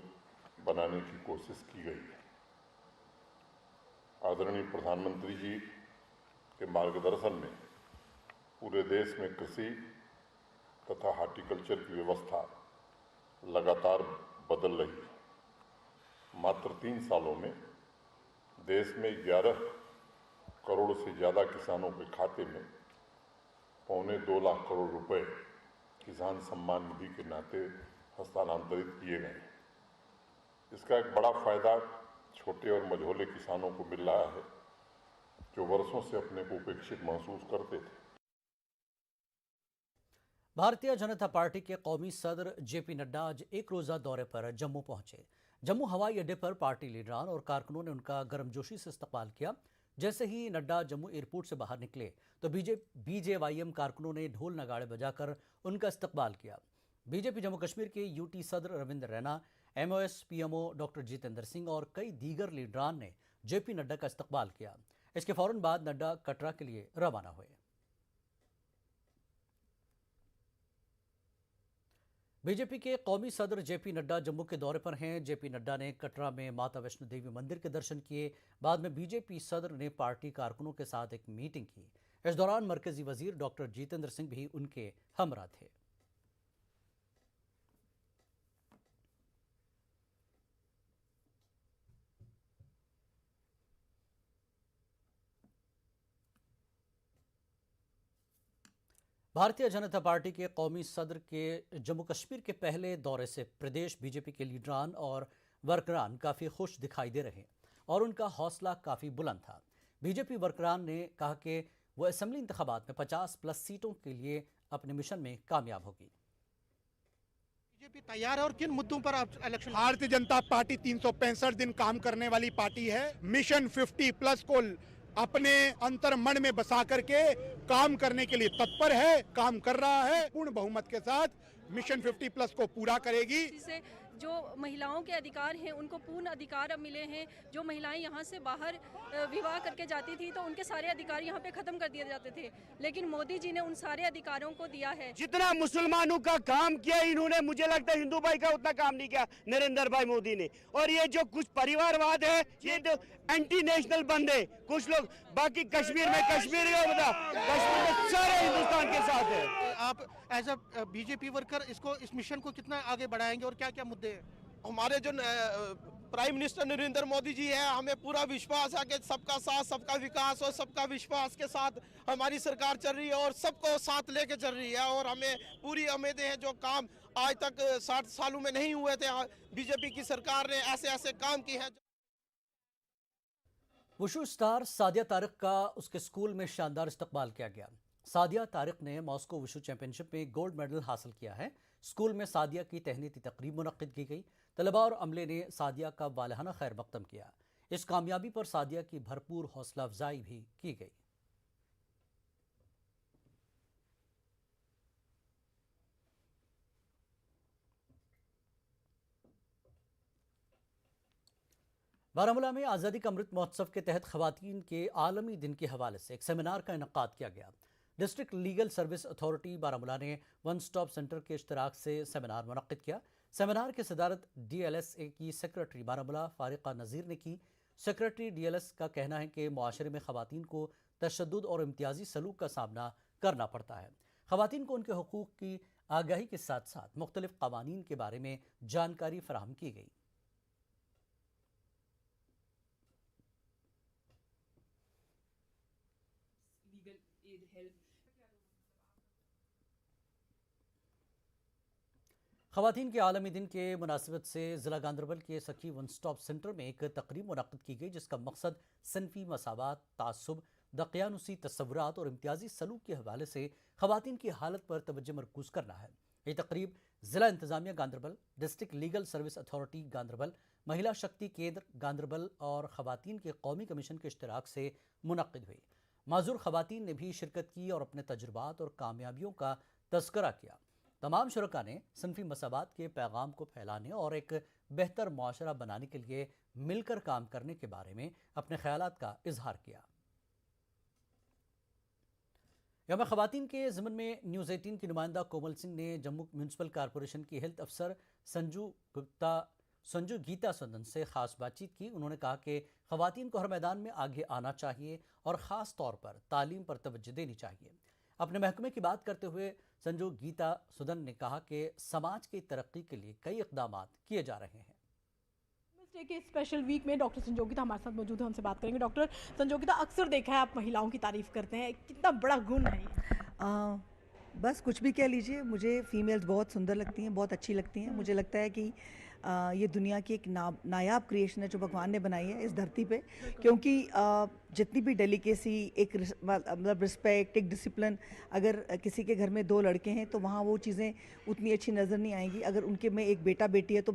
बनाने की कोशिश की गई है। आदरणीय प्रधानमंत्री जी के मार्गदर्शन में पूरे देश में कृषि तथा हार्टिकल्चर की व्यवस्था लगातार बदल रही है। मात्र 3 सालों में देश में 11 करोड़ से ज़्यादा किसानों के खाते में 1.25 लाख करोड़ रुपए किसान सम्मान निधि के नाते हस्तांतरित किए गए। इसका एक बड़ा फायदा छोटे और मझोले किसानों को मिल रहा है, जो वर्षों से अपने को उपेक्षित महसूस करते थे। भारतीय जनता पार्टी के कौमी सदर जेपी नड्डा आज एक रोज़ा दौरे पर जम्मू पहुंचे। जम्मू हवाई अड्डे पर पार्टी लीडरान और कारकुनों ने उनका गर्मजोशी से इस्तकबाल किया। जैसे ही नड्डा जम्मू एयरपोर्ट से बाहर निकले तो बीजेवाईएम कारकुनों ने ढोल नगाड़े बजाकर उनका इस्तकबाल किया। बीजेपी जम्मू कश्मीर के यूटी सदर Ravindra Raina, MOS PMO doctor Jitendra Singh और कई दीगर लीडरान ने जेपी नड्डा का इस्तकबाल किया। इसके फौरन बाद नड्डा कटरा के लिए रवाना हुए। बीजेपी के कौमी सदर जेपी नड्डा जम्मू के दौरे पर हैं। जेपी नड्डा ने कटरा में माता वैष्णो देवी मंदिर के दर्शन किए। बाद में बीजेपी सदर ने पार्टी कारकुनों के साथ एक मीटिंग की। इस दौरान मरकजी वजीर डॉक्टर जितेंद्र सिंह भी उनके हमरा थे। भारतीय जनता पार्टी के कौमी सदर के जम्मू कश्मीर के पहले दौरे से प्रदेश बीजेपी के लीडरान और वर्करान काफ़ी खुश दिखाई दे रहे और उनका हौसला काफ़ी बुलंद था। बीजेपी वर्करान ने कहा कि वो असेंबली इंतखाबात में 50+ सीटों के लिए अपने मिशन में कामयाब होगी। बीजेपी तैयार है और किन मुद्दों पर आप इलेक्शन? भारतीय जनता पार्टी 365 दिन काम करने वाली पार्टी है। मिशन 50+ को अपने अंतर मन में बसा करके काम करने के लिए तत्पर है, काम कर रहा है। पूर्ण बहुमत के साथ मिशन 50+ को पूरा करेगी। जो महिलाओं के अधिकार हैं उनको पूर्ण अधिकार अब मिले हैं। जो महिलाएं यहाँ से बाहर विवाह करके जाती थी तो उनके सारे अधिकार यहाँ पे खत्म कर दिए जाते थे, लेकिन मोदी जी ने उन सारे अधिकारों को दिया है। जितना मुसलमानों का काम किया इन्होंने, मुझे लगता है हिंदू भाई का उतना काम नहीं किया नरेंद्र भाई मोदी ने। और ये जो कुछ परिवारवाद है, ये तो एंटी नेशनल बंदे कुछ लोग, बाकी कश्मीर में कश्मीरी बता, कश्मीर में सारे हिंदुस्तान के साथ है। आप एज अ बीजेपी वर्कर इस मिशन को कितना आगे बढ़ाएंगे और क्या क्या मुद्दे हैं? हमारे जो प्राइम मिनिस्टर नरेंद्र मोदी जी है, हमें पूरा विश्वास है कि सबका साथ सबका विकास और सबका विश्वास के साथ हमारी सरकार चल रही है और सबको साथ लेके चल रही है। और हमें पूरी उम्मीदें हैं, जो काम आज तक 60 सालों में नहीं हुए थे, बीजेपी की सरकार ने ऐसे ऐसे काम किए हैं। वुशु स्टार सादिया तारिक का उसके स्कूल में शानदार इस्तकबाल किया गया। सादिया तारिक ने मॉस्को विश्व चैंपियनशिप में गोल्ड मेडल हासिल किया है। स्कूल में सादिया की तहनीती तकरीब मुनक्किद की गई। तलबा और अमले ने सादिया का वालहाना खैर मकदम किया। इस कामयाबी पर सादिया की भरपूर हौसला अफजाई भी की गई। बारामूला में आज़ादी का अमृत महोत्सव के तहत खवातीन के आलमी दिन के हवाले से एक सेमिनार का इनेकाद किया गया। District legal service authority Baramulla ने वन स्टॉप सेंटर के इश्तराक से सेमिनार मुनक्किद किया। सेमिनार की सदारत DLSA की सेक्रेटरी बारामूला फारिका नज़ीर ने की। सेक्रेटरी DLS का कहना है कि मुआशरे में खवातीन को तशद्दुद और इम्तियाजी सलूक का सामना करना पड़ता है। खवातीन को उनके हुकूक की आगाही के साथ साथ मुख्तलिफ क़वानीन के बारे में जानकारी फराहम की गई। ख़वातीन के आलमी दिन के मुनासिबत से ज़िला गांदरबल के सखी वन स्टॉप सेंटर में एक तकरीब मुनक़्क़िद की गई, जिसका मकसद सिनफी मसावात, तासुब, दक़यानुसी तसव्वुरात और इम्तियाजी सलूक के हवाले से ख़वातीन की हालत पर तवज्जो मरकूज़ करना है। ये तकरीब ज़िला इंतज़ामिया Ganderbal, district legal service authority Ganderbal, महिला शक्ति केंद्र गांदरबल और ख़वातीन के कौमी कमीशन के इश्तराक से मुनक़्क़िद हुई। माज़ूर ख़वातीन ने भी शिरकत की और अपने तजुर्बात और कामयाबियों का तज़किरा किया। तमाम शुरका ने सिनफी मसावात के पैगाम को फैलाने और एक बेहतर मुआशरा बनाने के लिए मिलकर काम करने के बारे में अपने ख्यालात का इजहार किया। यौम ख़वातीन के ज़िमन में न्यूज़ 18 की नुमाइंदा कोमल सिंह ने जम्मू म्यूनसिपल कॉरपोरेशन की हेल्थ अफसर संजू गीता सुदन से ख़ास बातचीत की। उन्होंने कहा कि ख़वातीन को हर मैदान में आगे आना चाहिए और ख़ास तौर पर तालीम पर तवज्जो देनी चाहिए। अपने महकमे की बात करते हुए संजू गीता सुदन ने कहा कि समाज की तरक्की के लिए कई इक़दाम किए जा रहे हैं। के स्पेशल वीक में डॉक्टर संजोगिता हमारे साथ मौजूद है, उनसे बात करेंगे। डॉक्टर संजोगिता, अक्सर देखा है आप महिलाओं की तारीफ करते हैं, कितना बड़ा गुण है ये? बस कुछ भी कह लीजिए, मुझे फ़ीमेल्स बहुत सुंदर लगती हैं, बहुत अच्छी लगती हैं। मुझे लगता है कि ये दुनिया की एक नायाब क्रिएशन है जो भगवान ने बनाई है इस धरती पे, क्योंकि जितनी भी डेलिकेसी, एक मतलब रिस्पेक्ट, एक डिसिप्लिन, अगर किसी के घर में 2 लड़के हैं तो वहाँ वो चीज़ें उतनी अच्छी नज़र नहीं आएंगी। अगर उनके में एक बेटा बेटी है तो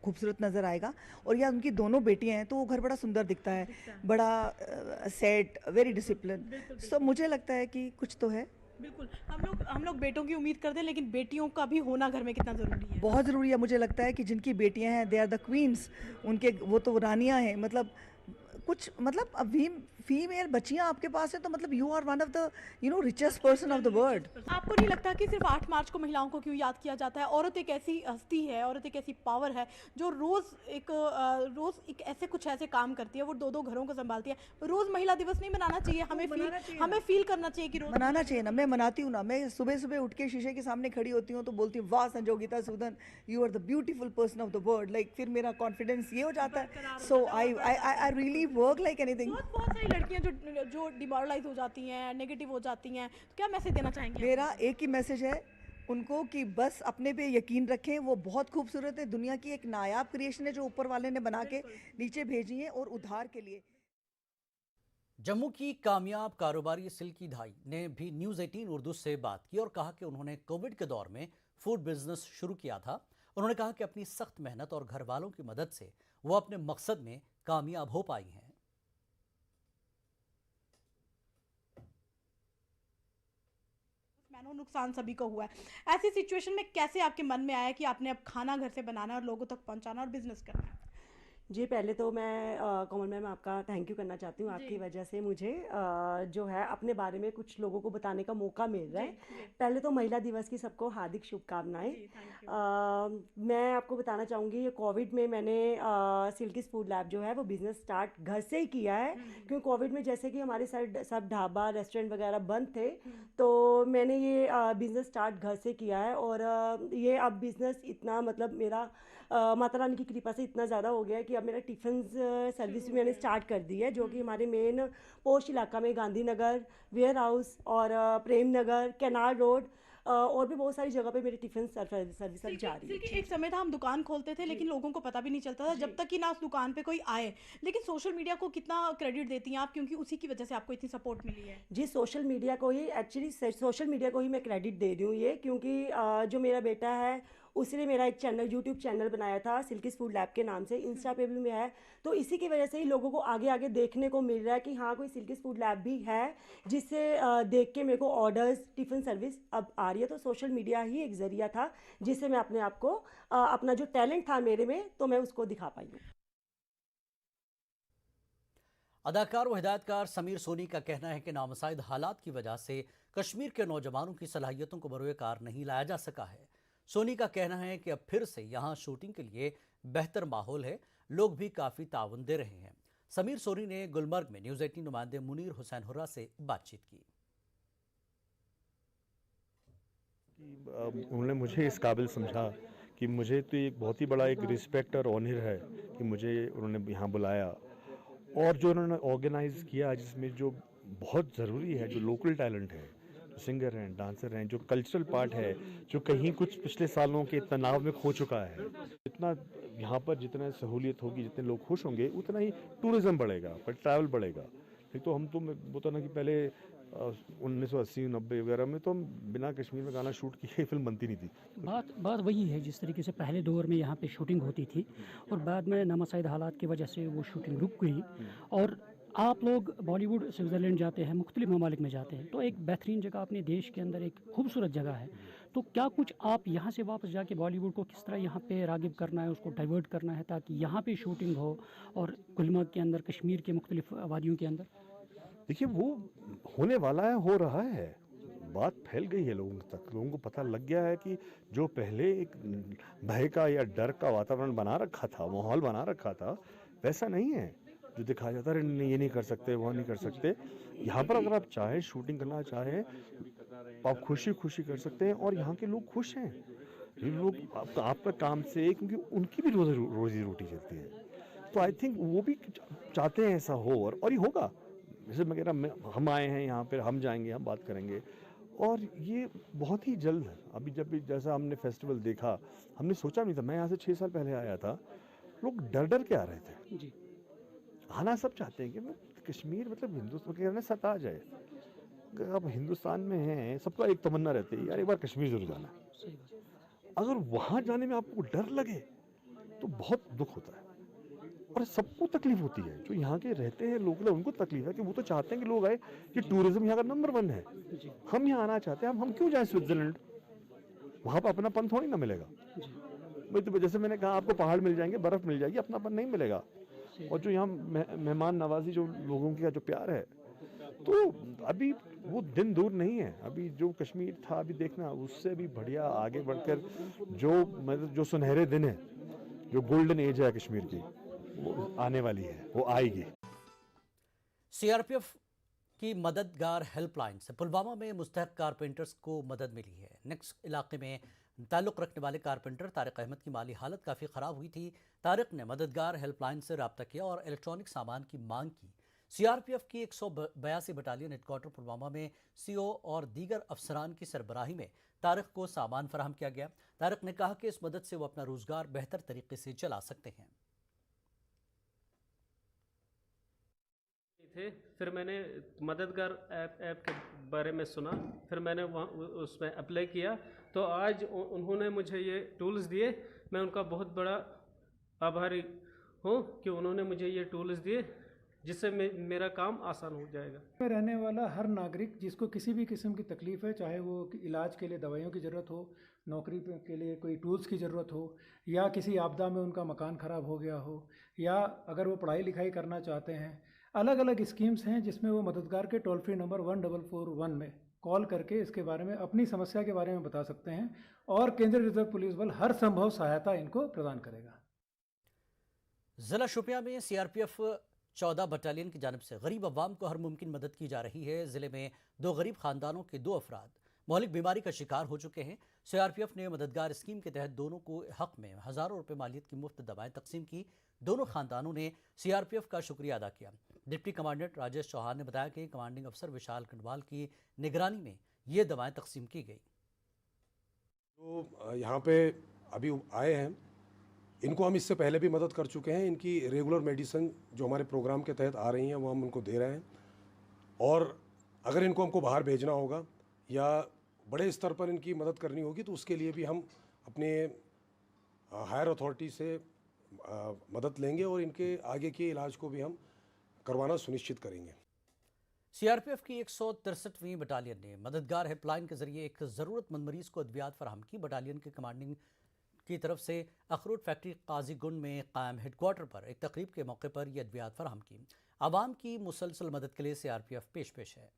खूबसूरत नज़र आएगा, और या उनकी दोनों बेटियां हैं तो वो घर बड़ा सुंदर दिखता है, बड़ा सेट, वेरी डिसिप्लिन। सो मुझे लगता है कि कुछ तो है। बिल्कुल, हम लोग बेटों की उम्मीद करते हैं, लेकिन बेटियों का भी होना घर में कितना ज़रूरी है? बहुत ज़रूरी है। मुझे लगता है कि जिनकी बेटियां हैं, दे आर द क्वींस, उनके वो तो रानियां हैं। मतलब कुछ मतलब अभी फीमेल बच्चियां आपके पास है तो मतलब you are one of the richest person of the world. आपको नहीं लगता कि सिर्फ 8 मार्च को महिलाओं को क्यों याद किया जाता है? औरत एक ऐसी हस्ती है, औरत एक ऐसी पावर है जो रोज़ एक ऐसे काम करती है, वो 2-2 घरों को संभालती है। रोज़ महिला दिवस नहीं मनाना चाहिए? हमें फील करना चाहिए कि रोज़ मनाना चाहिए ना। मैं मनाती हूँ ना, मैं सुबह उठ के शीशे के सामने खड़ी होती हूँ तो बोलती हूँ, वाह Sanjogita Sudan, you are the beautiful person of the world. Like फिर मेरा कॉन्फिडेंस ये हो जाता है। So I really work like anything. बहुत सारी लड़कियां जो डिमोरलाइज हो जाती हैं, नेगेटिव हो जाती हैं, तो क्या मैसेज देना चाहेंगे? मेरा एक ही मैसेज है उनको कि बस अपने पे यकीन रखें। वो बहुत खूबसूरत है, दुनिया की एक नायाब क्रिएशन है जो ऊपर वाले ने बना के नीचे भेजी है और उद्धार के लिए। जम्मू की कामयाब कारोबारी सिल्की धाई ने भी न्यूज़ 18 उर्दू से बात की और कहा कि उन्होंने कोविड के दौर में फूड बिजनेस शुरू किया था। उन्होंने कहा कि अपनी सख्त मेहनत और घर वालों की मदद से वो अपने मकसद में कामयाब हो पाई हैं। नुकसान सभी को हुआ है। ऐसी सिचुएशन में कैसे आपके मन में आया कि आपने अब खाना घर से बनाना और लोगों तक पहुंचाना और बिजनेस करना है? जी, पहले तो मैं कोमल मैम आपका थैंक यू करना चाहती हूँ। आपकी वजह से मुझे जो है अपने बारे में कुछ लोगों को बताने का मौका मिल रहा है। पहले तो महिला दिवस की सबको हार्दिक शुभकामनाएं। मैं आपको बताना चाहूँगी, ये कोविड में मैंने सिल्कीज़ फूड लैब जो है वो बिज़नेस स्टार्ट घर से ही किया है, क्योंकि कोविड में जैसे कि हमारे साइड सब ढाबा, रेस्टोरेंट वगैरह बंद थे, तो मैंने ये बिज़नेस स्टार्ट घर से किया है। और ये अब बिज़नेस इतना मतलब मेरा माता रानी की कृपा से इतना ज़्यादा हो गया है कि अब मेरा टिफ़िन सर्विस भी मैंने स्टार्ट कर दी है, जो कि हमारे मेन पोस्ट इलाका में गांधीनगर, वेयर हाउस और प्रेम नगर, कैनाल रोड और भी बहुत सारी जगह पे मेरी टिफ़िन सर्विस अब जा रही है। एक समय था हम दुकान खोलते थे लेकिन लोगों को पता भी नहीं चलता था जब तक कि ना उस दुकान पे कोई आए। लेकिन सोशल मीडिया को कितना क्रेडिट देती हैं आप, क्योंकि उसी की वजह से आपको इतनी सपोर्ट मिली है? जी, सोशल मीडिया को ही एक्चुअली सोशल मीडिया को ही मैं क्रेडिट दे रही हूँ ये, क्योंकि जो मेरा बेटा है उसने मेरा एक चैनल, यूट्यूब चैनल बनाया था सिल्कीज़ फूड लैब के नाम से, इंस्टा पे भी मैं है, तो इसी की वजह से ही लोगों को आगे आगे देखने को मिल रहा है कि हाँ कोई सिल्कीज़ फूड लैब भी है, जिससे देख के मेरे को ऑर्डर्स, टिफ़िन सर्विस अब आ रही है। तो सोशल मीडिया ही एक ज़रिया था जिससे मैं अपने आप को अपना जो टैलेंट था मेरे में, तो मैं उसको दिखा पाई हूँ। अदाकार व हिदायतकार समीर सोनी का कहना है कि नामुसाइद हालात की वजह से कश्मीर के नौजवानों की सलाहियतों को बरोएकार नहीं लाया जा सका है। सोनी का कहना है कि अब फिर से यहाँ शूटिंग के लिए बेहतर माहौल है, लोग भी काफ़ी ताउन दे रहे हैं। समीर सोनी ने गुलमर्ग में न्यूज़ 18 नुमाइंदे मुनीर हुसैन हुर्रा से बातचीत की। उन्होंने मुझे इस काबिल समझा कि मुझे तो एक बहुत ही बड़ा एक रिस्पेक्ट और ऑनर है कि मुझे उन्होंने यहाँ बुलाया, और जो उन्होंने ऑर्गेनाइज़ किया जिसमें जो बहुत ज़रूरी है, जो लोकल टैलेंट है सिंगर हैं, डांसर हैं, जो कल्चरल पार्ट है, जो कहीं कुछ पिछले सालों के तनाव में खो चुका है। जितना यहाँ पर जितना सहूलियत होगी, जितने लोग खुश होंगे, उतना ही टूरिज़्म बढ़ेगा, पर ट्रैवल बढ़ेगा। एक तो हम तो बोलता ना कि पहले 1980-90 वगैरह में तो हम बिना कश्मीर में गाना शूट किए फिल्म बनती नहीं थी। बात वही है, जिस तरीके से पहले दौर में यहाँ पे शूटिंग होती थी और बाद में नामासाइद हालात की वजह से वो शूटिंग रुक गई। और आप लोग बॉलीवुड स्विट्ज़रलैंड जाते हैं, मुख्तलिफ ममालिक में जाते हैं, तो एक बेहतरीन जगह अपने देश के अंदर एक खूबसूरत जगह है, तो क्या कुछ आप यहाँ से वापस जाके बॉलीवुड को किस तरह यहाँ पे रागिब करना है, उसको डाइवर्ट करना है ताकि यहाँ पे शूटिंग हो और गुलमर्ग के अंदर, कश्मीर के मुख्तलिफ वादियों के अंदर? देखिए, वो होने वाला है, हो रहा है, बात फैल गई है लोगों तक। लोगों को पता लग गया है कि जो पहले एक भय का या डर का वातावरण बना रखा था, माहौल बना रखा था, वैसा नहीं है जो दिखाया जाता है। नहीं, ये नहीं कर सकते, वो नहीं कर सकते। यहाँ पर अगर आप चाहें, शूटिंग करना चाहें, आप खुशी खुशी कर सकते हैं और यहाँ के लोग खुश हैं। ये लोग आपका काम से, क्योंकि उनकी भी रोजी रोटी चलती है, तो आई थिंक वो भी चाहते हैं ऐसा हो और ये होगा। जैसे मैं कह रहा, हम आए हैं यहाँ पर, हम जाएंगे, हम बात करेंगे और ये बहुत ही जल्द। अभी जब भी जैसा हमने फेस्टिवल देखा, हमने सोचा नहीं था। मैं यहाँ से 6 साल पहले आया था, लोग डर के आ रहे थे जी। आना सब चाहते हैं कि कश्मीर मतलब हिंदुस्तान के अंदर सता जाए। अब हिंदुस्तान में हैं, सबका एक तमन्ना रहती है, यार एक बार कश्मीर जरूर जाना है। अगर वहाँ जाने में आपको डर लगे तो बहुत दुख होता है और सबको तकलीफ होती है। जो यहाँ के रहते हैं लोग, उनको तकलीफ है कि वो तो चाहते हैं कि लोग आए, कि टूरिज्म यहाँ का नंबर 1 है। हम यहाँ आना चाहते हैं, हम क्यों जाएं स्विट्जरलैंड? वहाँ पर अपनापन थोड़ी ना मिलेगा। तो जैसे मैंने कहा, आपको पहाड़ मिल जाएंगे, बर्फ मिल जाएगी, अपनापन नहीं मिलेगा। और जो यहाँ मेहमान नवाजी, जो लोगों का जो प्यार है, तो अभी वो दिन दूर नहीं है। अभी जो कश्मीर था, अभी देखना उससे भी बढ़िया आगे बढ़कर जो सुनहरे दिन है, जो गोल्डन एज है कश्मीर की, वो आने वाली है, वो आएगी। सीआरपीएफ की मददगार हेल्पलाइन से पुलवामा में मुस्तहक कारपेंटर्स को मदद मिली है। नेक्स्ट इलाके में ताल्लुक़ रखने वाले कारपेंटर तारिक अहमद की माली हालत काफ़ी ख़राब हुई थी। तारिक ने मददगार हेल्पलाइन से रब्ता किया और इलेक्ट्रॉनिक सामान की मांग की। सीआरपीएफ की 182 बटालियन हेडक्वार्टर पुलवामा में सीओ और दीगर अफसरान की सरबराही में तारिक को सामान फराहम किया गया। तारिक ने कहा कि इस मदद से वो अपना रोजगार बेहतर तरीके से चला सकते हैं। फिर मैंने मददगार ऐप के बारे में सुना, फिर मैंने वहाँ उसमें अप्लाई किया, तो आज उन्होंने मुझे ये टूल्स दिए। मैं उनका बहुत बड़ा आभारी हूँ कि उन्होंने मुझे ये टूल्स दिए, जिससे मेरा काम आसान हो जाएगा। में रहने वाला हर नागरिक जिसको किसी भी किस्म की तकलीफ़ है, चाहे वो इलाज के लिए दवाइयों की ज़रूरत हो, नौकरी के लिए कोई टूल्स की ज़रूरत हो, या किसी आपदा में उनका मकान ख़राब हो गया हो, या अगर वो पढ़ाई लिखाई करना चाहते हैं, अलग अलग स्कीम्स हैं जिसमें वो मददगार के टोल फ्री नंबर 1441 में कॉल करके इसके बारे में, अपनी समस्या के बारे में बता सकते हैं और केंद्रीय रिजर्व पुलिस बल हर संभव सहायता इनको प्रदान करेगा। जिला शोपियां में सीआरपीएफ 14 बटालियन की जानिब से गरीब अवाम को हर मुमकिन मदद की जा रही है। जिले में 2 गरीब खानदानों के 2 अफराद मौलिक बीमारी का शिकार हो चुके हैं। सीआरपीएफ ने मददगार स्कीम के तहत दोनों को हक में हज़ारों रुपए मालियत की मुफ्त दवाएं तकसीम की। दोनों खानदानों ने सीआरपीएफ का शुक्रिया अदा किया। डिप्टी कमांडेंट राजेश चौहान ने बताया कि कमांडिंग अफसर विशाल खंडवाल की निगरानी में ये दवाएं तकसीम की गई। जो यहाँ पे अभी आए हैं, इनको हम इससे पहले भी मदद कर चुके हैं। इनकी रेगुलर मेडिसिन जो हमारे प्रोग्राम के तहत आ रही हैं, वो हम उनको दे रहे हैं। और अगर इनको हमको बाहर भेजना होगा या बड़े स्तर पर इनकी मदद करनी होगी, तो उसके लिए भी हम अपने हायर अथॉरिटी से मदद लेंगे और इनके आगे के इलाज को भी हम करवाना सुनिश्चित करेंगे। सीआरपीएफ की 163वीं बटालियन ने मददगार हेल्पलाइन के जरिए एक ज़रूरतमंद मरीज को अद्वियात फराहम की। बटालियन के कमांडिंग की तरफ से अखरोट फैक्ट्री काजीगुंड में कायम हेडक्वार्टर पर एक तकरीब के मौके पर यह अद्वियात फराहम की। आवाम की मुसलसल मदद के लिए सीआरपीएफ पेश है।